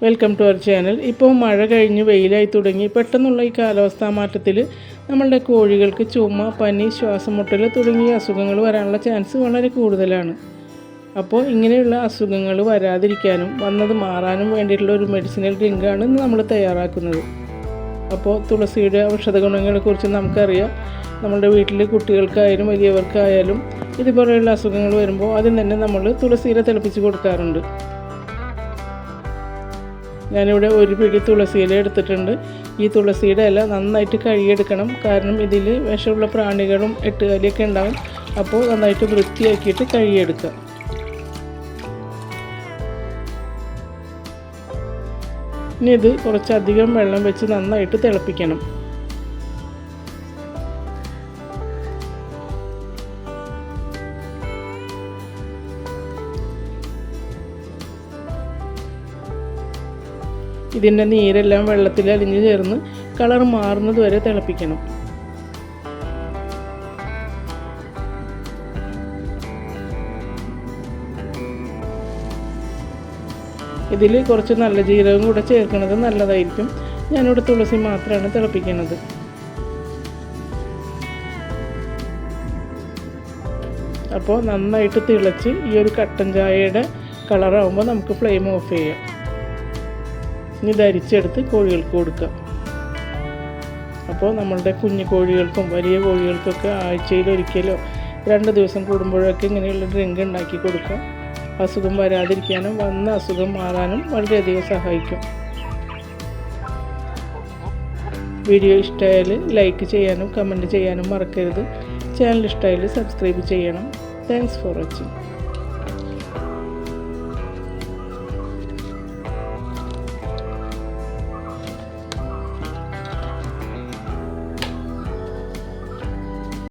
Welcome to our channel. ഇപ്പോൾ മഴ കഴിഞ്ഞ് വെയിലായി തുടങ്ങി. പെട്ടെന്നുള്ള ഈ കാലാവസ്ഥാ മാറ്റത്തിൽ നമ്മളുടെ കോഴികൾക്ക് ചുമ, പനി, ശ്വാസം മുട്ടൽ തുടങ്ങിയ അസുഖങ്ങൾ വരാനുള്ള ചാൻസ് വളരെ കൂടുതലാണ്. അപ്പോൾ ഇങ്ങനെയുള്ള അസുഖങ്ങൾ വരാതിരിക്കാനും വന്നത് മാറാനും വേണ്ടിയിട്ടുള്ള ഒരു മെഡിസിനൽ ഡ്രിങ്കാണ് ഇന്ന് നമ്മൾ തയ്യാറാക്കുന്നത്. അപ്പോൾ തുളസിയുടെ ഔഷധ ഗുണങ്ങളെക്കുറിച്ച് നമുക്കറിയാം. നമ്മുടെ വീട്ടിൽ കുട്ടികൾക്കായാലും വലിയവർക്കായാലും ഇതുപോലെയുള്ള അസുഖങ്ങൾ വരുമ്പോൾ ആദ്യം തന്നെ നമ്മൾ തുളസിയില തിളപ്പിച്ച് കൊടുക്കാറുണ്ട്. ഞാനിവിടെ ഒരു പിടി തുളസിയില എടുത്തിട്ടുണ്ട്. ഈ തുളസിയുടെ ഇല നന്നായിട്ട് കഴുകിയെടുക്കണം. കാരണം ഇതിൽ വിഷമുള്ള പ്രാണികളും എട്ടുകാലിയൊക്കെ ഉണ്ടാകും. അപ്പോൾ നന്നായിട്ട് വൃത്തിയാക്കിയിട്ട് കഴുകിയെടുക്കുക. ഇനി ഇത് കുറച്ചധികം വെള്ളം വെച്ച് നന്നായിട്ട് തിളപ്പിക്കണം. ഇതിൻ്റെ നീരെല്ലാം വെള്ളത്തിൽ അലിഞ്ഞ് ചേർന്ന് കളർ മാറുന്നത് വരെ തിളപ്പിക്കണം. ഇതിൽ കുറച്ച് നല്ല ജീരകം കൂടെ ചേർക്കുന്നത് നല്ലതായിരിക്കും. ഞാനിവിടെ തുളസി മാത്രമാണ് തിളപ്പിക്കുന്നത്. അപ്പോൾ നന്നായിട്ട് തിളച്ച് ഈ ഒരു കട്ടൻ ചായയുടെ കളറാകുമ്പോൾ നമുക്ക് ഫ്ലെയിം ഓഫ് ചെയ്യാം. ഇനി ധരിച്ചെടുത്ത് കോഴികൾക്ക് കൊടുക്കാം. അപ്പോൾ നമ്മളുടെ കുഞ്ഞു കോഴികൾക്കും വലിയ കോഴികൾക്കൊക്കെ ആഴ്ചയിൽ ഒരിക്കലോ 2 ദിവസം കൂടുമ്പോഴൊക്കെ ഇങ്ങനെയുള്ള ഡ്രിങ്ക് ഉണ്ടാക്കി കൊടുക്കാം. അസുഖം വരാതിരിക്കാനും വന്ന അസുഖം മാറാനും വളരെയധികം സഹായിക്കും. വീഡിയോ ഇഷ്ടമായാൽ ലൈക്ക് ചെയ്യാനും കമൻറ്റ് ചെയ്യാനും മറക്കരുത്. ചാനൽ ഇഷ്ടമായാൽ സബ്സ്ക്രൈബ് ചെയ്യണം. Thanks for watching.